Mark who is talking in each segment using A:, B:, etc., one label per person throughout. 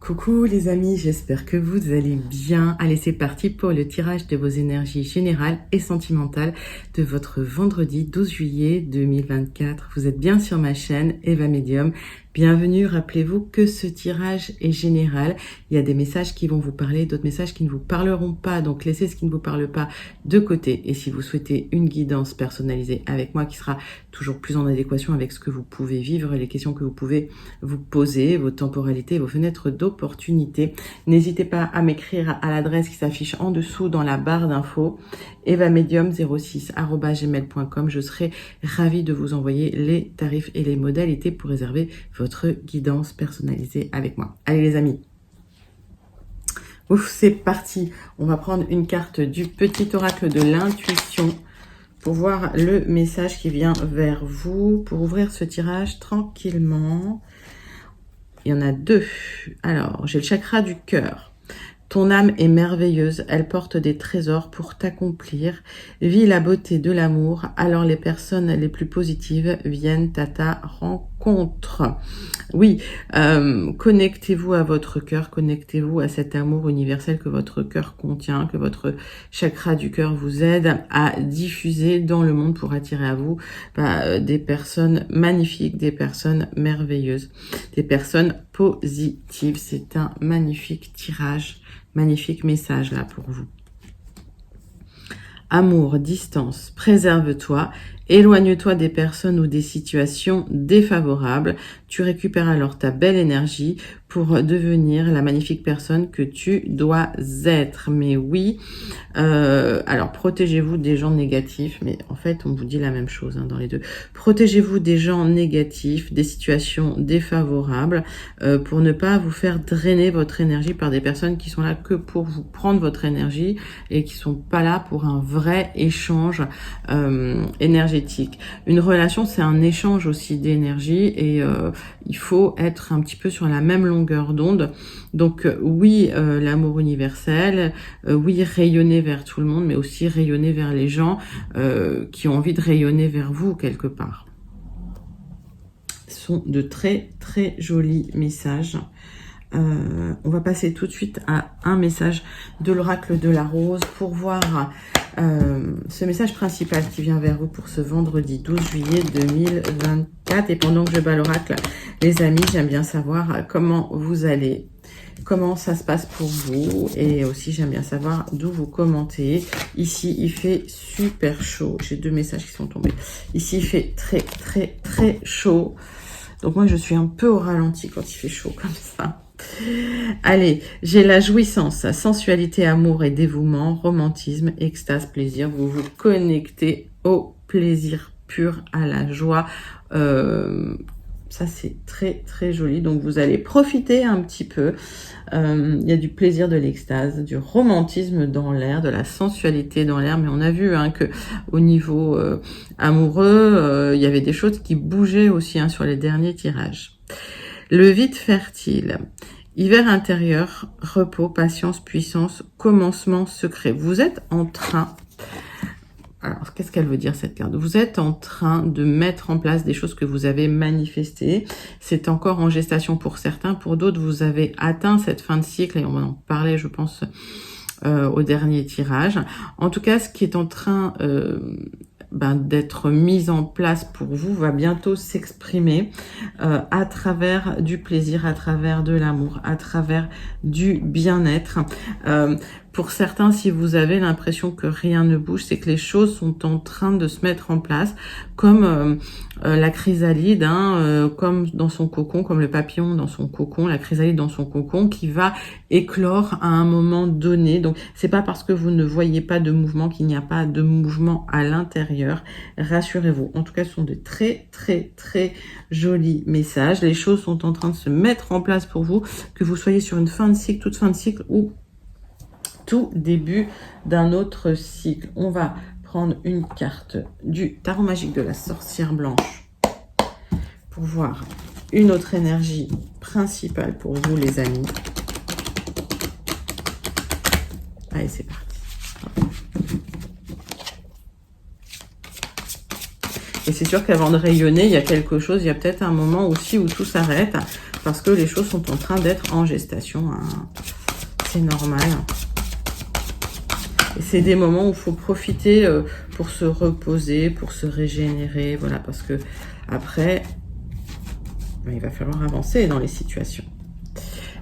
A: Coucou les amis, j'espère que vous allez bien. Allez, c'est parti pour le tirage de vos énergies générales et sentimentales de votre vendredi 12 juillet 2024. Vous êtes bien sur ma chaîne Eva Medium. Bienvenue, rappelez-vous que ce tirage est général. Il y a des messages qui vont vous parler, d'autres messages qui ne vous parleront pas. Donc laissez ce qui ne vous parle pas de côté. Et si vous souhaitez une guidance personnalisée avec moi qui sera toujours plus en adéquation avec ce que vous pouvez vivre, les questions que vous pouvez vous poser, vos temporalités, vos fenêtres d'opportunité, n'hésitez pas à m'écrire à l'adresse qui s'affiche en dessous dans la barre d'infos, evamedium06@gmail.com. Je serai ravie de vous envoyer les tarifs et les modalités pour réserver votre guidance personnalisée avec moi. Allez les amis, ouf, c'est parti. On va prendre une carte du petit oracle de l'intuition pour voir le message qui vient vers vous, pour ouvrir ce tirage tranquillement. Il y en a deux. Alors, j'ai le chakra du cœur. Ton âme est merveilleuse, elle porte des trésors pour t'accomplir. Vis la beauté de l'amour, alors les personnes les plus positives viennent à ta rencontre. Oui, connectez-vous à votre cœur, connectez-vous à cet amour universel que votre cœur contient, que votre chakra du cœur vous aide à diffuser dans le monde pour attirer à vous des personnes magnifiques, des personnes merveilleuses, des personnes positives. C'est un magnifique tirage. Magnifique message là pour vous. Amour, distance, préserve-toi, éloigne-toi des personnes ou des situations défavorables. Tu récupères alors ta belle énergie pour devenir la magnifique personne que tu dois être. Mais oui, alors protégez-vous des gens négatifs, mais en fait on vous dit la même chose dans les deux. Protégez-vous des gens négatifs, des situations défavorables, pour ne pas vous faire drainer votre énergie par des personnes qui sont là que pour vous prendre votre énergie et qui sont pas là pour un vrai échange énergétique. Une relation, c'est un échange aussi d'énergie et il faut être un petit peu sur la même longueur d'onde. Donc oui, l'amour universel, oui, rayonner vers tout le monde, mais aussi rayonner vers les gens qui ont envie de rayonner vers vous quelque part. Ce sont de très très jolis messages. On va passer tout de suite à un message de l'oracle de la rose pour voir ce message principal qui vient vers vous pour ce vendredi 12 juillet 2024. Et pendant que je bats l'oracle, les amis, j'aime bien savoir comment vous allez, comment ça se passe pour vous, et aussi j'aime bien savoir d'où vous commentez. Ici, il fait super chaud. J'ai deux messages qui sont tombés. Ici, il fait très très très chaud. Donc moi, je suis un peu au ralenti quand il fait chaud comme ça. Allez, j'ai la jouissance, sensualité, amour et dévouement, romantisme, extase, plaisir. Vous vous connectez au plaisir pur, à la joie. Ça, c'est très, très joli. Donc, vous allez profiter un petit peu. Il y a du plaisir, de l'extase, du romantisme dans l'air, de la sensualité dans l'air. Mais on a vu que au niveau amoureux, il y avait des choses qui bougeaient aussi sur les derniers tirages. Le vide fertile, hiver intérieur, repos, patience, puissance, commencement secret. Vous êtes en train, alors qu'est-ce qu'elle veut dire cette carte? Vous êtes en train de mettre en place des choses que vous avez manifestées. C'est encore en gestation pour certains, pour d'autres vous avez atteint cette fin de cycle et on va en parler je pense au dernier tirage. En tout cas, ce qui est en train d'être mise en place pour vous va bientôt s'exprimer à travers du plaisir, à travers de l'amour, à travers du bien-être. Pour certains, si vous avez l'impression que rien ne bouge, c'est que les choses sont en train de se mettre en place, comme la chrysalide, comme dans son cocon, comme le papillon dans son cocon, la chrysalide dans son cocon, qui va éclore à un moment donné. Donc, c'est pas parce que vous ne voyez pas de mouvement qu'il n'y a pas de mouvement à l'intérieur. Rassurez-vous. En tout cas, ce sont de très, très, très jolis messages. Les choses sont en train de se mettre en place pour vous, que vous soyez sur une fin de cycle, toute fin de cycle ou tout début d'un autre cycle. On va prendre une carte du tarot magique de la sorcière blanche pour voir une autre énergie principale pour vous les amis. Allez, c'est parti. Et c'est sûr qu'avant de rayonner, il y a quelque chose, il y a peut-être un moment aussi où tout s'arrête parce que les choses sont en train d'être en gestation, hein. C'est normal. Et c'est des moments où il faut profiter pour se reposer, pour se régénérer, voilà, parce que après, il va falloir avancer dans les situations.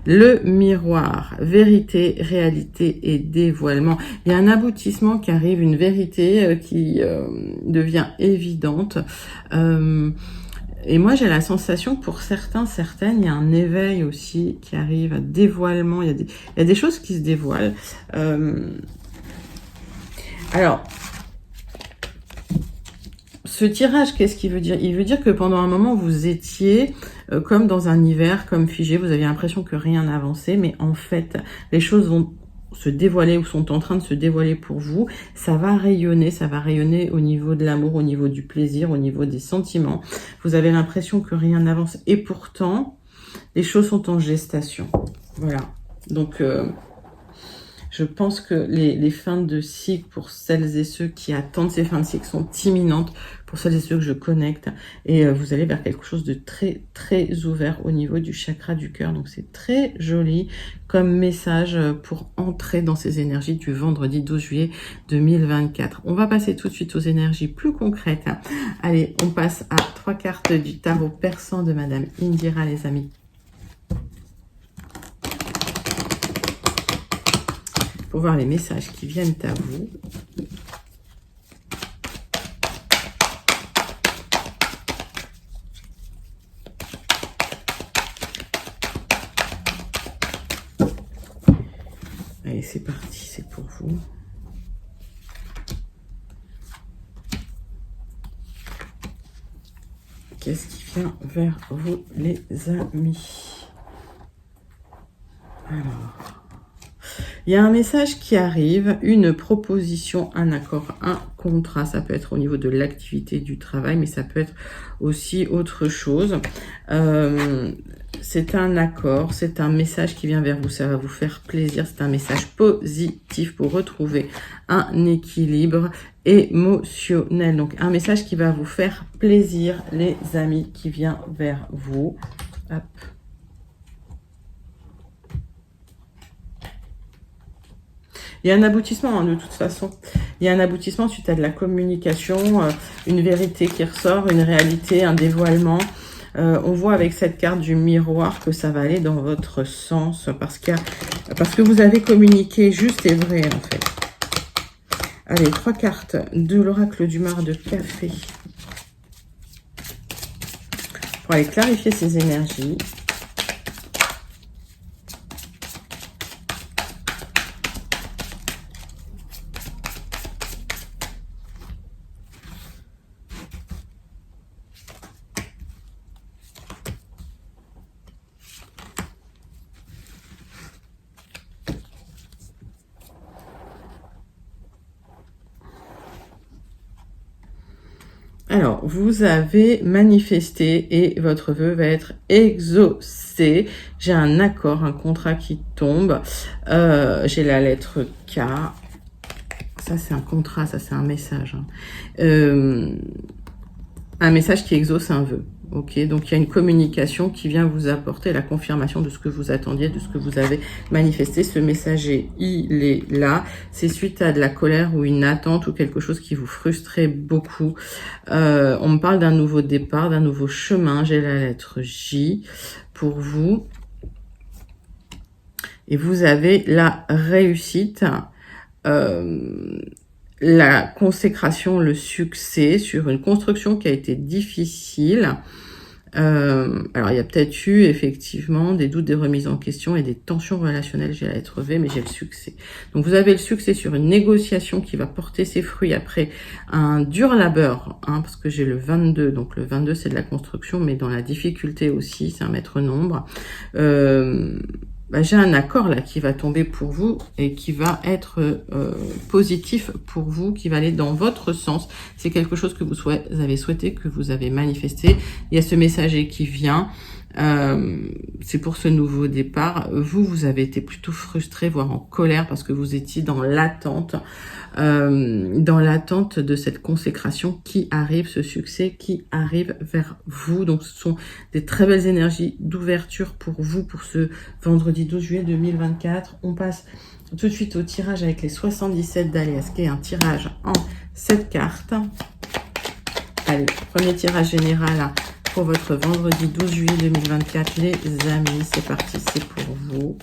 A: Le miroir, vérité, réalité et dévoilement. Il y a un aboutissement qui arrive, une vérité qui devient évidente. Et moi, j'ai la sensation que pour certains, certaines, il y a un éveil aussi qui arrive, un dévoilement. Il y a des choses qui se dévoilent. Alors, ce tirage, qu'est-ce qu'il veut dire? Il veut dire que pendant un moment, vous étiez comme dans un hiver, comme figé. Vous aviez l'impression que rien n'avançait, mais en fait, les choses vont se dévoiler ou sont en train de se dévoiler pour vous. Ça va rayonner au niveau de l'amour, au niveau du plaisir, au niveau des sentiments. Vous avez l'impression que rien n'avance et pourtant, les choses sont en gestation. Voilà. Donc, je pense que les fins de cycle, pour celles et ceux qui attendent ces fins de cycle, sont imminentes, pour celles et ceux que je connecte. Et vous allez vers quelque chose de très, très ouvert au niveau du chakra du cœur. Donc, c'est très joli comme message pour entrer dans ces énergies du vendredi 12 juillet 2024. On va passer tout de suite aux énergies plus concrètes. Allez, on passe à 3 cartes du tarot persan de Madame Indira, les amis. Pour voir les messages qui viennent à vous. Allez, c'est parti, c'est pour vous. Qu'est-ce qui vient vers vous, les amis? Alors... il y a un message qui arrive, une proposition, un accord, un contrat. Ça peut être au niveau de l'activité du travail, mais ça peut être aussi autre chose. C'est un accord, c'est un message qui vient vers vous. Ça va vous faire plaisir. C'est un message positif pour retrouver un équilibre émotionnel. Donc, un message qui va vous faire plaisir, les amis, qui vient vers vous. Hop. Il y a un aboutissement, hein, de toute façon. Il y a un aboutissement suite à de la communication, une vérité qui ressort, une réalité, un dévoilement. On voit avec cette carte du miroir que ça va aller dans votre sens parce que vous avez communiqué juste et vrai, en fait. Allez, 3 cartes de l'oracle du Mar de Café. Pour aller clarifier ces énergies. Alors, vous avez manifesté et votre vœu va être exaucé. J'ai un accord, un contrat qui tombe. J'ai la lettre K. Ça, c'est un contrat, ça, c'est un message. Un message qui exauce un vœu. Ok, donc il y a une communication qui vient vous apporter la confirmation de ce que vous attendiez, de ce que vous avez manifesté. Ce messager, il est là. C'est suite à de la colère ou une attente ou quelque chose qui vous frustrait beaucoup. On me parle d'un nouveau départ, d'un nouveau chemin. J'ai la lettre J pour vous. Et vous avez la réussite, la consécration, le succès sur une construction qui a été difficile. Alors, il y a peut-être eu, effectivement, des doutes, des remises en question et des tensions relationnelles. J'ai la lettre V, mais j'ai le succès. Donc, vous avez le succès sur une négociation qui va porter ses fruits après un dur labeur, hein, parce que j'ai le 22. Donc, le 22, c'est de la construction, mais dans la difficulté aussi, c'est un maître nombre. J'ai un accord là qui va tomber pour vous et qui va être positif pour vous, qui va aller dans votre sens. C'est quelque chose que vous avez souhaité, que vous avez manifesté. Il y a ce messager qui vient. C'est pour ce nouveau départ. Vous avez été plutôt frustré, voire en colère, parce que vous étiez dans l'attente de cette consécration qui arrive, ce succès qui arrive vers vous. Donc ce sont des très belles énergies d'ouverture pour vous, pour ce vendredi 12 juillet 2024. On passe tout de suite au tirage avec les 77 d'Alias, qui est un tirage en 7 cartes. Allez, premier tirage général pour votre vendredi 12 juillet 2024, les amis. C'est parti, c'est pour vous.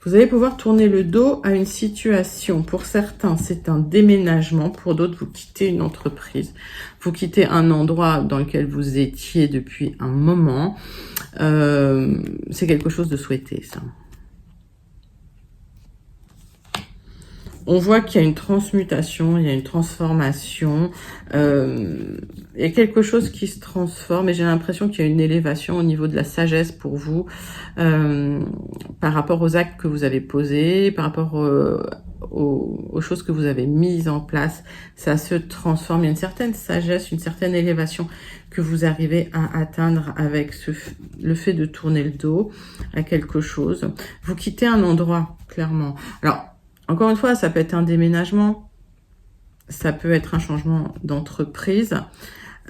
A: Vous allez pouvoir tourner le dos à une situation. Pour certains, c'est un déménagement. Pour d'autres, vous quittez une entreprise. Vous quittez un endroit dans lequel vous étiez depuis un moment. C'est quelque chose de souhaité, ça. On voit qu'il y a une transmutation, il y a une transformation, il y a quelque chose qui se transforme et j'ai l'impression qu'il y a une élévation au niveau de la sagesse pour vous par rapport aux actes que vous avez posés, par rapport aux choses que vous avez mises en place. Ça se transforme, il y a une certaine sagesse, une certaine élévation que vous arrivez à atteindre avec le fait de tourner le dos à quelque chose. Vous quittez un endroit, clairement. Alors, encore une fois, ça peut être un déménagement, ça peut être un changement d'entreprise,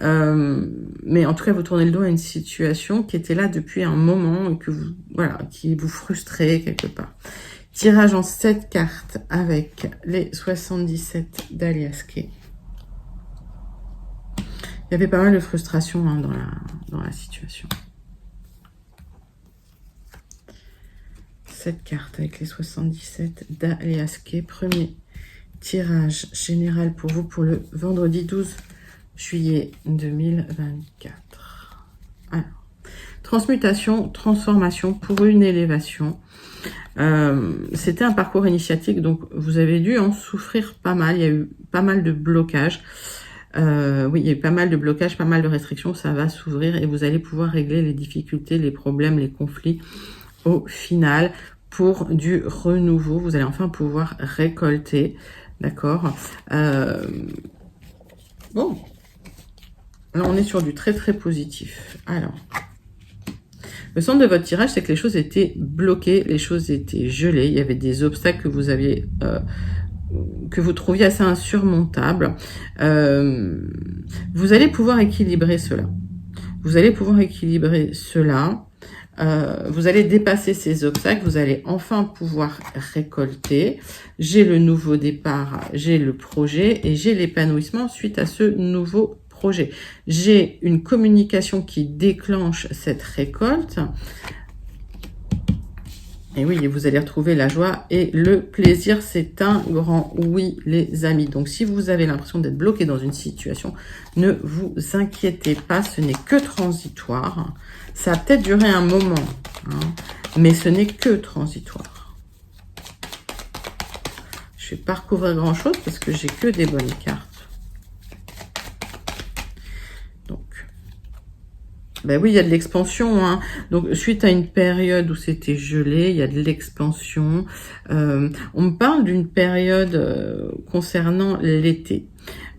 A: mais en tout cas, vous tournez le dos à une situation qui était là depuis un moment et que vous, voilà, qui vous frustrait quelque part. Tirage en 7 cartes avec les 77 d'Alias Kay. Il y avait pas mal de frustration hein, dans la situation. 7 cartes avec les 77 d'Alias Kay. Premier tirage général pour vous pour le vendredi 12 juillet 2024. Alors, transmutation, transformation pour une élévation. C'était un parcours initiatique, donc vous avez dû en souffrir pas mal. Il y a eu pas mal de blocages. Oui, il y a eu pas mal de blocages, pas mal de restrictions. Ça va s'ouvrir et vous allez pouvoir régler les difficultés, les problèmes, les conflits au final. Pour du renouveau, vous allez enfin pouvoir récolter, d'accord. Bon, là on est sur du très très positif. Alors, le centre de votre tirage, c'est que les choses étaient bloquées, les choses étaient gelées, il y avait des obstacles que vous aviez, que vous trouviez assez insurmontables. Vous allez pouvoir équilibrer cela. Vous allez pouvoir équilibrer cela. Vous allez dépasser ces obstacles, vous allez enfin pouvoir récolter. J'ai le nouveau départ, j'ai le projet et j'ai l'épanouissement suite à ce nouveau projet. J'ai une communication qui déclenche cette récolte. Et oui, vous allez retrouver la joie et le plaisir. C'est un grand oui, les amis. Donc, si vous avez l'impression d'être bloqué dans une situation, ne vous inquiétez pas. Ce n'est que transitoire. Ça a peut-être duré un moment, hein, mais ce n'est que transitoire. Je vais pas recouvrir grand-chose parce que j'ai que des bonnes cartes. Ben oui, il y a de l'expansion. Hein. Donc, suite à une période où c'était gelé, il y a de l'expansion. On me parle d'une période concernant l'été.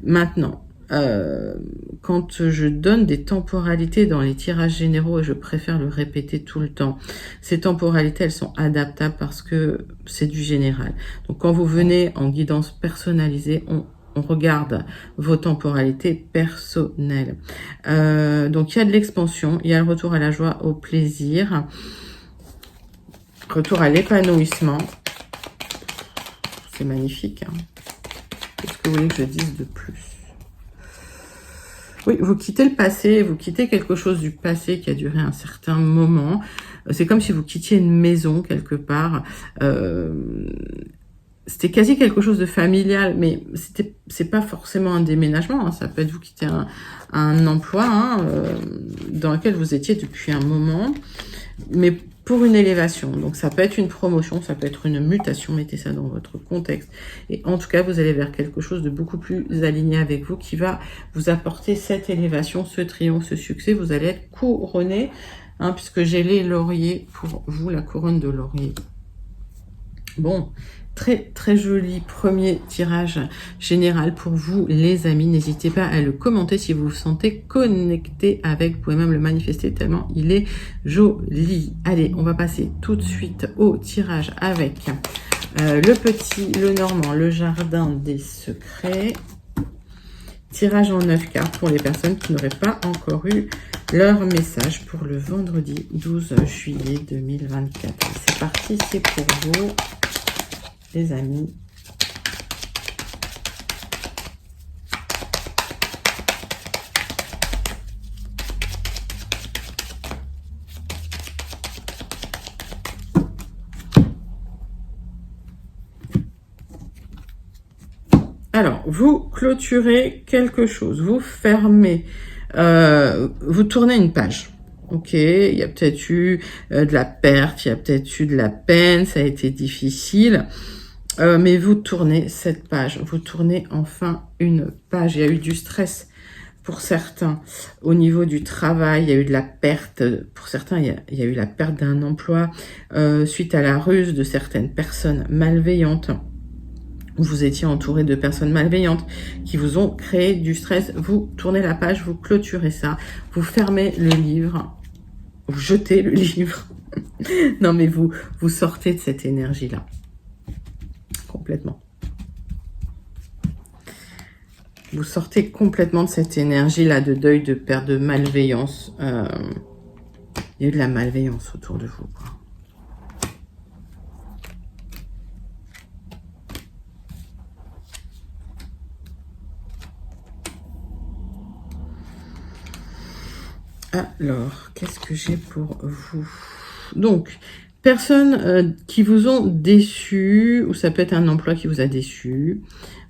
A: Maintenant, quand je donne des temporalités dans les tirages généraux, et je préfère le répéter tout le temps, ces temporalités, elles sont adaptables parce que c'est du général. Donc, quand vous venez en guidance personnalisée, on regarde vos temporalités personnelles. Donc, il y a de l'expansion, il y a le retour à la joie, au plaisir, retour à l'épanouissement. C'est magnifique. Hein. Qu'est-ce que vous voulez que je dise de plus? Oui, vous quittez le passé, vous quittez quelque chose du passé qui a duré un certain moment. C'est comme si vous quittiez une maison quelque part. C'était quasi quelque chose de familial, mais c'est pas forcément un déménagement. Hein. Ça peut être vous quitter un emploi hein, dans lequel vous étiez depuis un moment. Mais pour une élévation. Donc ça peut être une promotion, ça peut être une mutation, mettez ça dans votre contexte. Et en tout cas, vous allez vers quelque chose de beaucoup plus aligné avec vous qui va vous apporter cette élévation, ce triomphe, ce succès. Vous allez être couronné, hein, puisque j'ai les lauriers pour vous, la couronne de laurier. Bon, très très joli premier tirage général pour vous les amis. N'hésitez pas à le commenter si vous vous sentez connecté avec. Vous pouvez même le manifester tellement il est joli. Allez, on va passer tout de suite au tirage avec le petit, le normand, le jardin des secrets. Tirage en 9 cartes pour les personnes qui n'auraient pas encore eu leur message pour le vendredi 12 juillet 2024. C'est parti, c'est pour vous les amis. Alors, vous clôturez quelque chose, vous fermez, vous tournez une page. Ok, il y a peut-être eu de la perte, il y a peut-être eu de la peine, ça a été difficile. Mais vous tournez cette page, vous tournez enfin une page. Il y a eu du stress pour certains au niveau du travail, il y a eu de la perte. Pour certains, il y a eu la perte d'un emploi suite à la ruse de certaines personnes malveillantes. Vous étiez entouré de personnes malveillantes qui vous ont créé du stress. Vous tournez la page, vous clôturez ça, vous fermez le livre, vous jetez le livre. Non mais vous sortez de cette énergie-là. Complètement. Vous sortez complètement de cette énergie-là de deuil, de perte, de malveillance. Il y a eu de la malveillance autour de vous, quoi. Alors, qu'est-ce que j'ai pour vous? Donc, personnes qui vous ont déçu, ou ça peut être un emploi qui vous a déçu.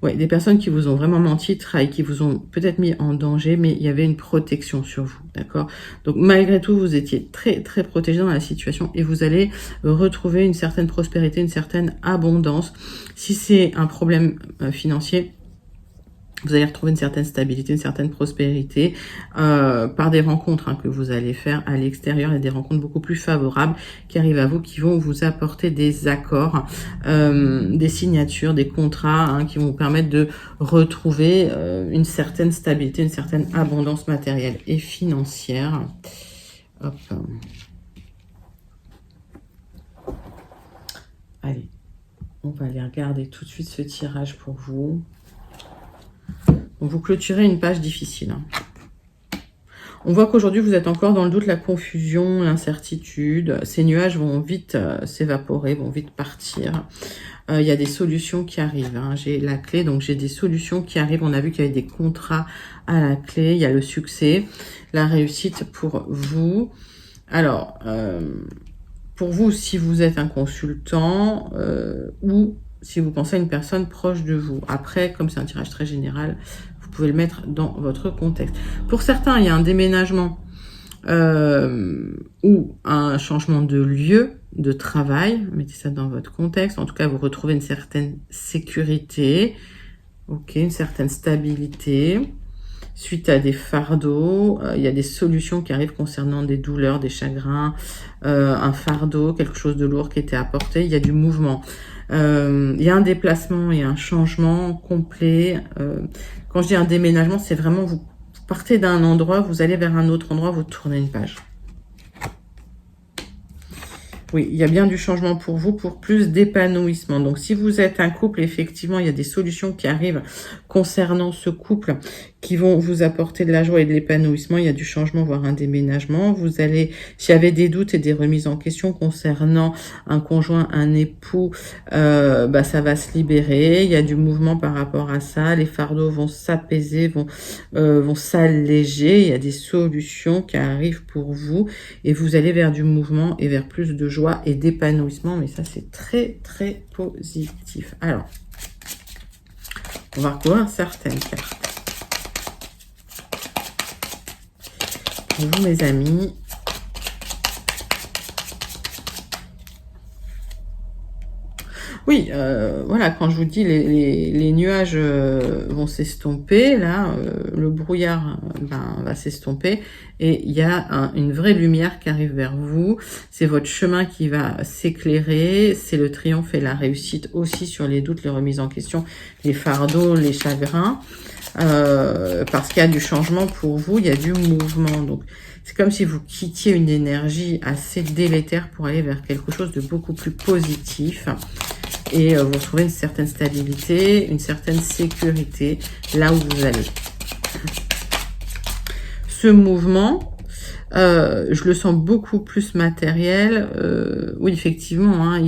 A: Ouais, des personnes qui vous ont vraiment menti, trahi, qui vous ont peut-être mis en danger, mais il y avait une protection sur vous, d'accord? Donc, malgré tout, vous étiez très, très protégé dans la situation et vous allez retrouver une certaine prospérité, une certaine abondance. Si c'est un problème financier, vous allez retrouver une certaine stabilité, une certaine prospérité par des rencontres que vous allez faire à l'extérieur et des rencontres beaucoup plus favorables qui arrivent à vous, qui vont vous apporter des accords, des signatures, des contrats qui vont vous permettre de retrouver une certaine stabilité, une certaine abondance matérielle et financière. Hop. Allez, on va aller regarder tout de suite ce tirage pour vous. Donc vous clôturez une page difficile. On voit qu'aujourd'hui, vous êtes encore dans le doute, la confusion, l'incertitude. Ces nuages vont vite s'évaporer, vont vite partir. Il y a des solutions qui arrivent. J'ai la clé, donc j'ai des solutions qui arrivent. On a vu qu'il y avait des contrats à la clé. Il y a le succès, la réussite pour vous. Alors, pour vous, si vous êtes un consultant ou si vous pensez à une personne proche de vous. Après, comme c'est un tirage très général, vous pouvez le mettre dans votre contexte. Pour certains, il y a un déménagement ou un changement de lieu de travail. Mettez ça dans votre contexte. En tout cas, vous retrouvez une certaine sécurité, ok, une certaine stabilité. Suite à des fardeaux, il y a des solutions qui arrivent concernant des douleurs, des chagrins, un fardeau, quelque chose de lourd qui était apporté. Il y a du mouvement. Il y a un déplacement et un changement complet. Quand je dis un déménagement, c'est vraiment vous partez d'un endroit, vous allez vers un autre endroit, vous tournez une page. Oui, il y a bien du changement pour vous, pour plus d'épanouissement. Donc, si vous êtes un couple, effectivement, il y a des solutions qui arrivent concernant ce couple qui vont vous apporter de la joie et de l'épanouissement. Il y a du changement, voire un déménagement. Vous allez, s'il y avait des doutes et des remises en question concernant un conjoint, un époux, ça va se libérer. Il y a du mouvement par rapport à ça. Les fardeaux vont s'apaiser, vont s'alléger. Il y a des solutions qui arrivent pour vous et vous allez vers du mouvement et vers plus de joie et d'épanouissement. Mais ça, c'est très, très positif. Alors, on va recouvrir certaines cartes. Pour vous, mes amis, Oui, voilà, quand je vous dis les nuages vont s'estomper, là, le brouillard va s'estomper et il y a une vraie lumière qui arrive vers vous. C'est votre chemin qui va s'éclairer, c'est le triomphe et la réussite aussi sur les doutes, les remises en question, les fardeaux, les chagrins. Parce qu'il y a du changement pour vous, il y a du mouvement. Donc, c'est comme si vous quittiez une énergie assez délétère pour aller vers quelque chose de beaucoup plus positif. Et vous retrouvez une certaine stabilité, une certaine sécurité là où vous allez. Ce mouvement, je le sens beaucoup plus matériel. Oui, effectivement, hein,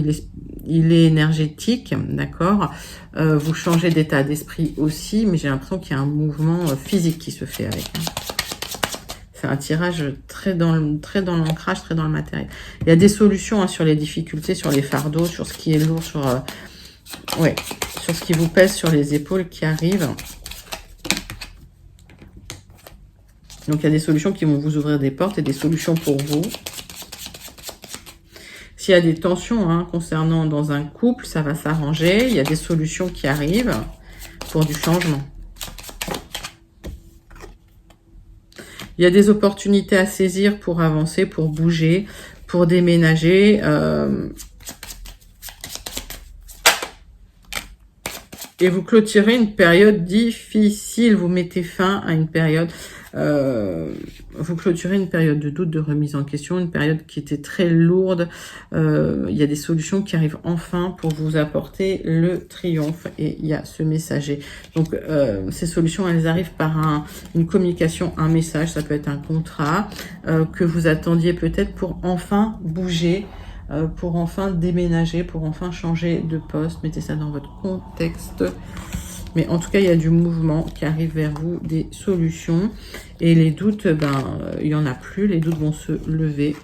A: il est énergétique, d'accord. Vous changez d'état d'esprit aussi, mais j'ai l'impression qu'il y a un mouvement physique qui se fait avec. C'est un tirage très dans l'ancrage, très dans le matériel. Il y a des solutions sur les difficultés, sur les fardeaux, sur ce qui est lourd, sur ce qui vous pèse sur les épaules qui arrivent. Donc, il y a des solutions qui vont vous ouvrir des portes et des solutions pour vous. S'il y a des tensions concernant dans un couple, ça va s'arranger. Il y a des solutions qui arrivent pour du changement. Il y a des opportunités à saisir pour avancer, pour bouger, pour déménager. Et vous clôturez une période difficile. Vous mettez fin à une période. Vous clôturez une période de doute, de remise en question, une période qui était très lourde. Il y a des solutions qui arrivent enfin pour vous apporter le triomphe. Et il y a ce messager. Donc, ces solutions, elles arrivent par une communication, un message. Ça peut être un contrat que vous attendiez peut-être pour enfin bouger, pour enfin déménager, pour enfin changer de poste. Mettez ça dans votre contexte. Mais en tout cas, il y a du mouvement qui arrive vers vous, des solutions. Et les doutes, il n'y en a plus. Les doutes vont se lever.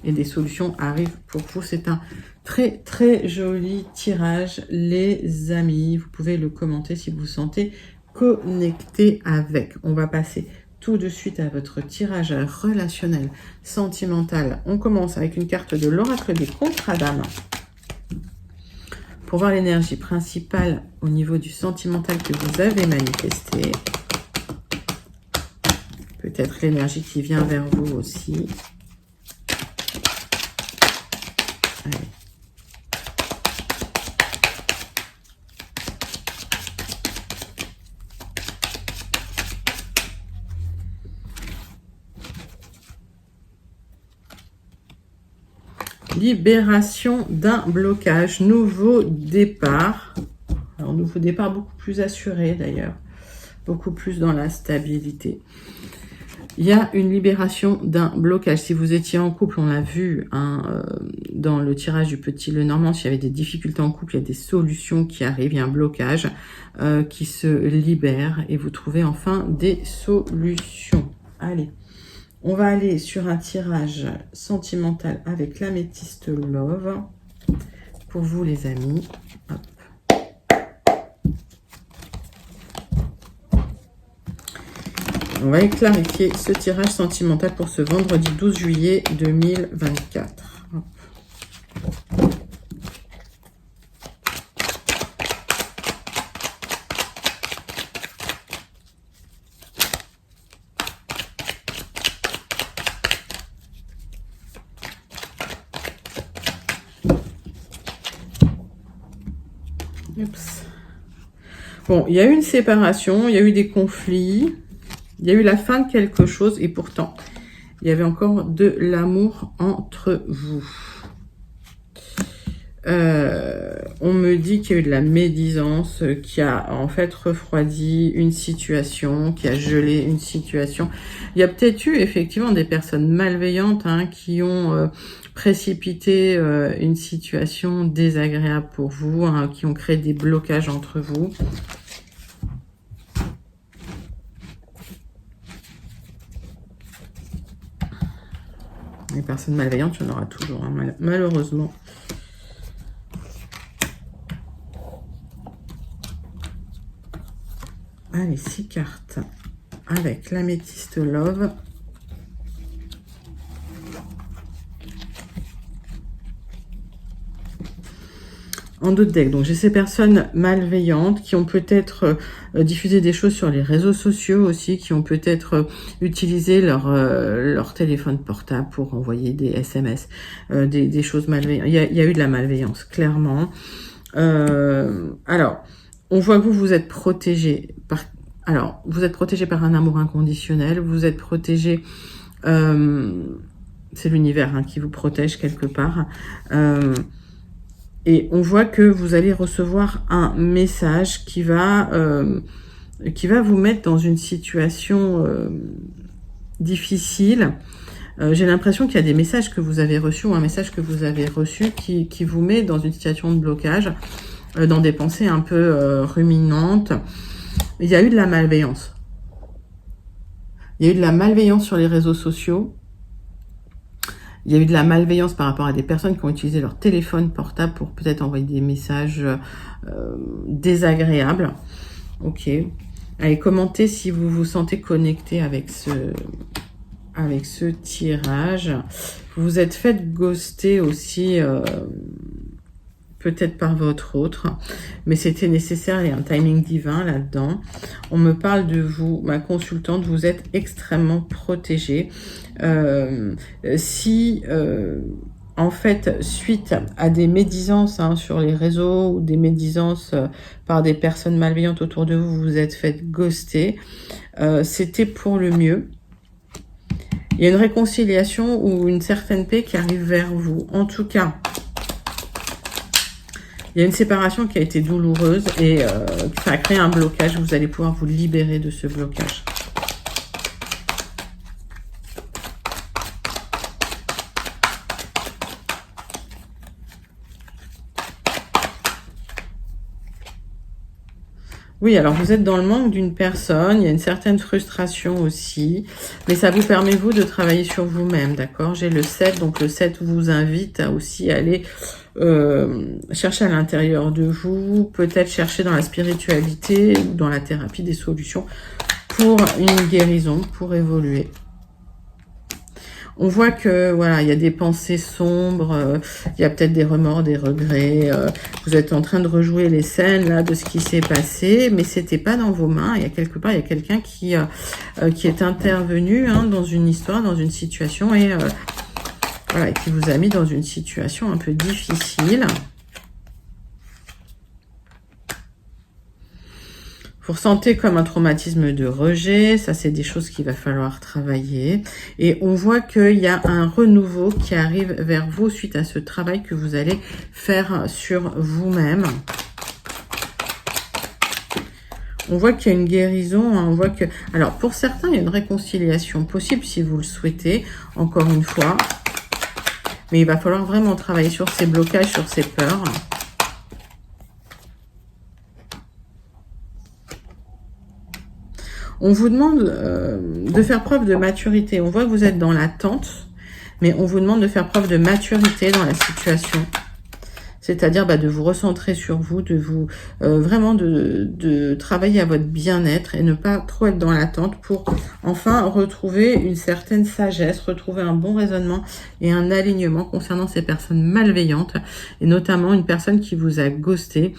A: Et des solutions arrivent pour vous. C'est un très, très joli tirage, les amis. Vous pouvez le commenter si vous vous sentez connecté avec. On va passer tout de suite à votre tirage relationnel, sentimental. On commence avec une carte de l'oracle des contrats d'âme. Pour voir l'énergie principale au niveau du sentimental que vous avez manifesté. Peut-être l'énergie qui vient vers vous aussi. Allez. Libération d'un blocage, nouveau départ. Alors, nouveau départ beaucoup plus assuré d'ailleurs, beaucoup plus dans la stabilité. Il y a une libération d'un blocage. Si vous étiez en couple, on l'a vu dans le tirage du petit Lenormand, s'il y avait des difficultés en couple, il y a des solutions qui arrivent, il y a un blocage qui se libère et vous trouvez enfin des solutions. Allez. On va aller sur un tirage sentimental avec l'améthyste Love. Pour vous, les amis. Hop. On va clarifier ce tirage sentimental pour ce vendredi 12 juillet 2024. Hop. Oups. Bon, il y a eu une séparation, il y a eu des conflits, il y a eu la fin de quelque chose et pourtant, il y avait encore de l'amour entre vous. On me dit qu'il y a eu de la médisance, qui a en fait refroidi une situation, qui a gelé une situation. Il y a peut-être eu effectivement des personnes malveillantes qui ont précipité une situation désagréable pour vous, qui ont créé des blocages entre vous. Les personnes malveillantes, il y en aura toujours, malheureusement. Allez, 6 cartes avec l'améthyste Love. En d'autres decks, donc j'ai ces personnes malveillantes qui ont peut-être diffusé des choses sur les réseaux sociaux aussi, qui ont peut-être utilisé leur téléphone portable pour envoyer des SMS, des choses malveillantes. Il y a eu de la malveillance, clairement. Alors, on voit que vous êtes protégé par... Alors, vous êtes protégé par un amour inconditionnel, vous êtes protégé... c'est l'univers qui vous protège quelque part. Et on voit que vous allez recevoir un message qui va vous mettre dans une situation difficile. J'ai l'impression qu'il y a des messages que vous avez reçus ou un message que vous avez reçu qui vous met dans une situation de blocage, dans des pensées un peu ruminantes. Il y a eu de la malveillance. Il y a eu de la malveillance sur les réseaux sociaux. Il y a eu de la malveillance par rapport à des personnes qui ont utilisé leur téléphone portable pour peut-être envoyer des messages désagréables. Ok. Allez, commentez si vous vous sentez connecté avec ce tirage. Vous vous êtes fait ghoster aussi, peut-être par votre autre, mais c'était nécessaire, il y a un timing divin là-dedans. On me parle de vous, ma consultante, vous êtes extrêmement protégée. En fait, suite à des médisances sur les réseaux ou des médisances par des personnes malveillantes autour de vous, vous vous êtes fait ghoster, c'était pour le mieux. Il y a une réconciliation ou une certaine paix qui arrive vers vous. En tout cas, il y a une séparation qui a été douloureuse et ça a créé un blocage. Vous allez pouvoir vous libérer de ce blocage. Oui, alors vous êtes dans le manque d'une personne, il y a une certaine frustration aussi, mais ça vous permet, vous, de travailler sur vous-même, d'accord? J'ai le 7, donc le 7 vous invite à aussi aller chercher à l'intérieur de vous, peut-être chercher dans la spiritualité ou dans la thérapie des solutions pour une guérison, pour évoluer. On voit que voilà, il y a des pensées sombres, il y a peut-être des remords, des regrets. Vous êtes en train de rejouer les scènes là de ce qui s'est passé, mais c'était pas dans vos mains. Il y a quelque part, il y a quelqu'un qui est intervenu dans une histoire, dans une situation et voilà, qui vous a mis dans une situation un peu difficile. Vous ressentez comme un traumatisme de rejet, ça c'est des choses qu'il va falloir travailler. Et on voit qu'il y a un renouveau qui arrive vers vous suite à ce travail que vous allez faire sur vous-même. On voit qu'il y a une guérison, on voit que... Alors pour certains, il y a une réconciliation possible si vous le souhaitez, encore une fois. Mais il va falloir vraiment travailler sur ces blocages, sur ces peurs. On vous demande de faire preuve de maturité. On voit que vous êtes dans l'attente, mais on vous demande de faire preuve de maturité dans la situation. C'est-à-dire de vous recentrer sur vous, de vous vraiment de travailler à votre bien-être et ne pas trop être dans l'attente pour enfin retrouver une certaine sagesse, retrouver un bon raisonnement et un alignement concernant ces personnes malveillantes et notamment une personne qui vous a ghosté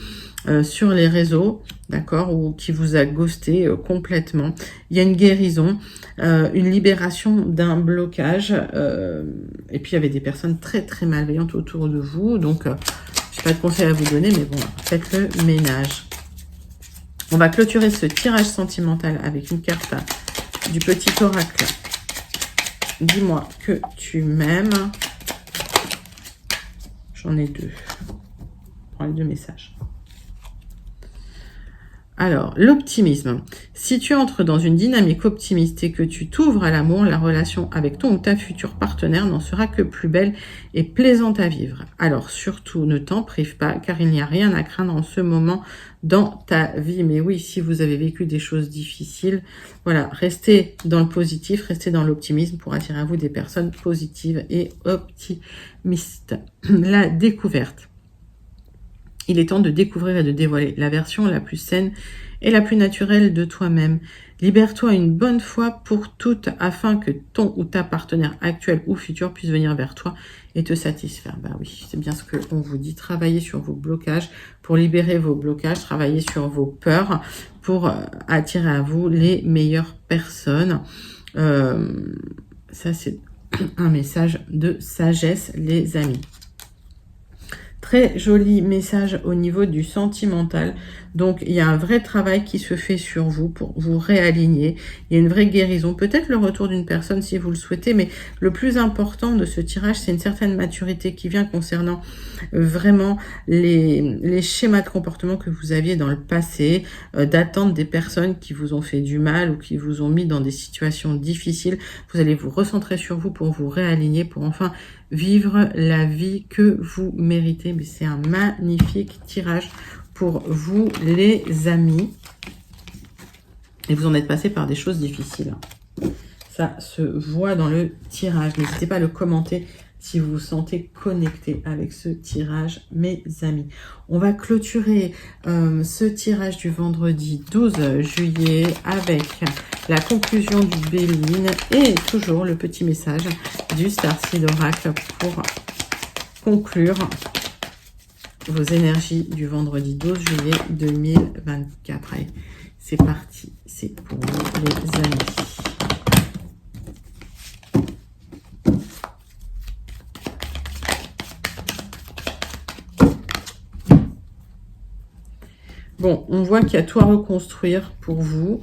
A: sur les réseaux, d'accord, ou qui vous a ghosté complètement. Il y a une guérison, une libération d'un blocage et puis il y avait des personnes très très malveillantes autour de vous, donc j'ai pas de conseils à vous donner, mais bon, faites le ménage. On va clôturer ce tirage sentimental avec une carte du petit oracle. Dis-moi que tu m'aimes. J'en ai deux. Je prends les deux messages. Alors, l'optimisme. Si tu entres dans une dynamique optimiste et que tu t'ouvres à l'amour, la relation avec ton ou ta future partenaire n'en sera que plus belle et plaisante à vivre. Alors, surtout, ne t'en prive pas, car il n'y a rien à craindre en ce moment dans ta vie. Mais oui, si vous avez vécu des choses difficiles, voilà, restez dans le positif, restez dans l'optimisme pour attirer à vous des personnes positives et optimistes. La découverte. Il est temps de découvrir et de dévoiler la version la plus saine et la plus naturelle de toi-même. Libère-toi une bonne fois pour toutes afin que ton ou ta partenaire actuel ou futur puisse venir vers toi et te satisfaire. Bah oui, c'est bien ce qu'on vous dit. Travaillez sur vos blocages pour libérer vos blocages, travaillez sur vos peurs pour attirer à vous les meilleures personnes. Ça, c'est un message de sagesse, les amis. Très joli message au niveau du sentimental. Donc, il y a un vrai travail qui se fait sur vous pour vous réaligner. Il y a une vraie guérison. Peut-être le retour d'une personne si vous le souhaitez, mais le plus important de ce tirage, c'est une certaine maturité qui vient concernant vraiment les schémas de comportement que vous aviez dans le passé, d'attente des personnes qui vous ont fait du mal ou qui vous ont mis dans des situations difficiles. Vous allez vous recentrer sur vous pour vous réaligner, pour enfin vivre la vie que vous méritez. Mais c'est un magnifique tirage pour vous, les amis. Et vous en êtes passé par des choses difficiles. Ça se voit dans le tirage. N'hésitez pas à le commenter si vous vous sentez connecté avec ce tirage, mes amis. On va clôturer ce tirage du vendredi 12 juillet avec la conclusion du Béline et toujours le petit message du Starseed Oracle pour conclure vos énergies du vendredi 12 juillet 2024. Allez, c'est parti, c'est pour vous les amis. Bon, on voit qu'il y a tout à reconstruire pour vous.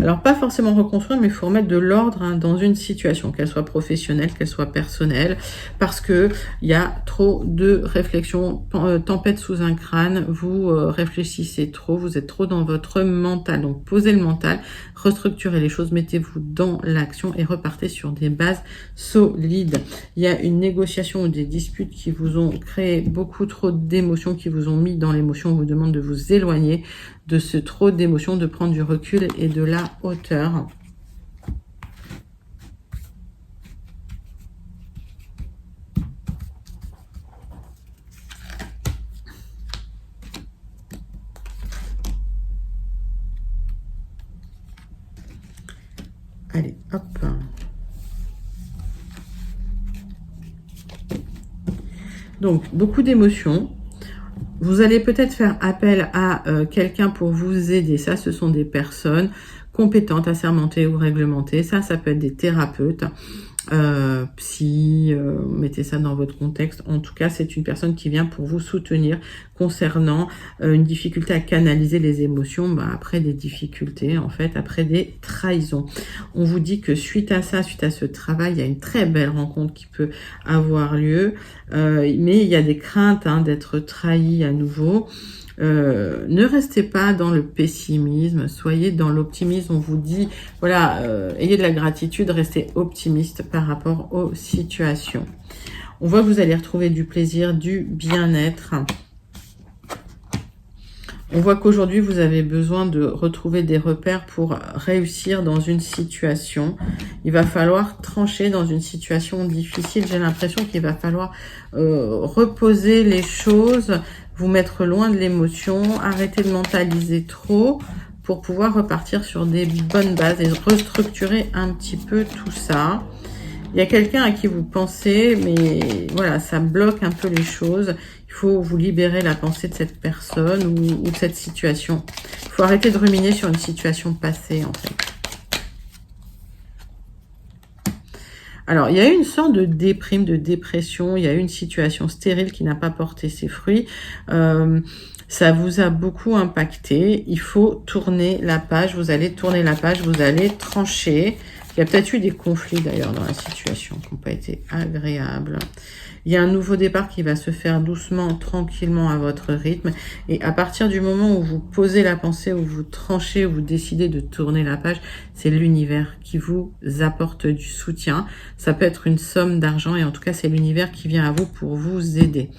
A: Alors, pas forcément reconstruire, mais il faut remettre de l'ordre dans une situation, qu'elle soit professionnelle, qu'elle soit personnelle, parce que il y a trop de réflexions, tempête sous un crâne, vous réfléchissez trop, vous êtes trop dans votre mental. Donc, posez le mental, restructurez les choses, mettez-vous dans l'action et repartez sur des bases solides. Il y a une négociation ou des disputes qui vous ont créé beaucoup trop d'émotions, qui vous ont mis dans l'émotion. On vous demande de vous éloigner de ce trop d'émotions, de prendre du recul et de la hauteur. Allez, hop. Donc, beaucoup d'émotions. Vous allez peut-être faire appel à quelqu'un pour vous aider. Ça, ce sont des personnes compétentes, assermentées ou réglementées. Ça peut être des thérapeutes, psy, mettez ça dans votre contexte. En tout cas, c'est une personne qui vient pour vous soutenir concernant une difficulté à canaliser les émotions, après des difficultés, en fait, après des trahisons. On vous dit que suite à ça, suite à ce travail, il y a une très belle rencontre qui peut avoir lieu, mais il y a des craintes d'être trahi à nouveau. Ne restez pas dans le pessimisme, soyez dans l'optimisme. On vous dit, voilà, ayez de la gratitude, restez optimiste par rapport aux situations. On voit que vous allez retrouver du plaisir, du bien-être. On voit qu'aujourd'hui, vous avez besoin de retrouver des repères pour réussir dans une situation. Il va falloir trancher dans une situation difficile. J'ai l'impression qu'il va falloir reposer les choses, vous mettre loin de l'émotion, arrêter de mentaliser trop pour pouvoir repartir sur des bonnes bases et restructurer un petit peu tout ça. Il y a quelqu'un à qui vous pensez, mais voilà, ça bloque un peu les choses. Il faut vous libérer la pensée de cette personne ou de cette situation. Il faut arrêter de ruminer sur une situation passée, en fait. Alors, il y a eu une sorte de déprime, de dépression. Il y a eu une situation stérile qui n'a pas porté ses fruits. Ça vous a beaucoup impacté. Il faut tourner la page. Vous allez tourner la page. Vous allez trancher. Il y a peut-être eu des conflits d'ailleurs dans la situation qui n'ont pas été agréables. Il y a un nouveau départ qui va se faire doucement, tranquillement à votre rythme. Et à partir du moment où vous posez la pensée, où vous tranchez, où vous décidez de tourner la page, c'est l'univers qui vous apporte du soutien. Ça peut être une somme d'argent et en tout cas, c'est l'univers qui vient à vous pour vous aider.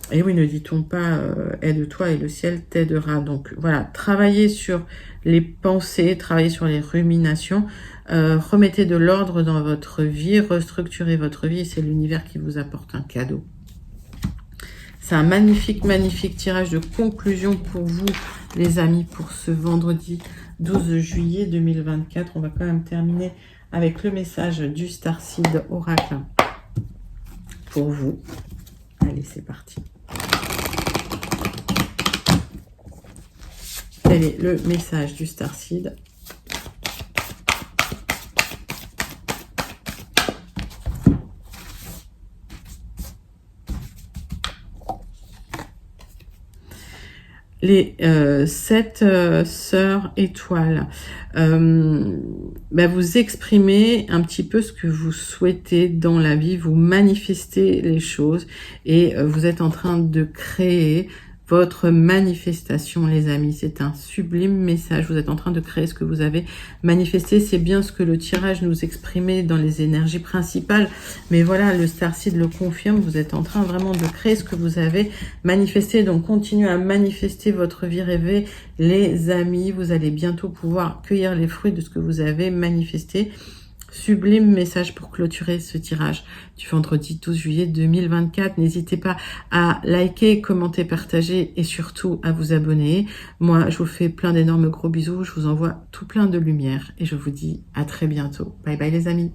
A: Et oui, ne dit-on pas aide-toi et le ciel t'aidera. Donc voilà, travaillez sur les pensées, travaillez sur les ruminations, remettez de l'ordre dans votre vie, restructurez votre vie et c'est l'univers qui vous apporte un cadeau. C'est un magnifique, magnifique tirage de conclusion pour vous, les amis, pour ce vendredi 12 juillet 2024. On va quand même terminer avec le message du Starseed Oracle pour vous. Allez, c'est parti. Quel est le message du Starseed? Les 7 sœurs étoiles, vous exprimez un petit peu ce que vous souhaitez dans la vie, vous manifestez les choses et vous êtes en train de créer votre manifestation, les amis. C'est un sublime message. Vous êtes en train de créer ce que vous avez manifesté. C'est bien ce que le tirage nous exprimait dans les énergies principales. Mais voilà, le Starseed le confirme. Vous êtes en train vraiment de créer ce que vous avez manifesté. Donc, continuez à manifester votre vie rêvée. Les amis, vous allez bientôt pouvoir cueillir les fruits de ce que vous avez manifesté. Sublime message pour clôturer ce tirage du vendredi 12 juillet 2024. N'hésitez pas à liker, commenter, partager et surtout à vous abonner. Moi, je vous fais plein d'énormes gros bisous. Je vous envoie tout plein de lumière et je vous dis à très bientôt. Bye bye les amis.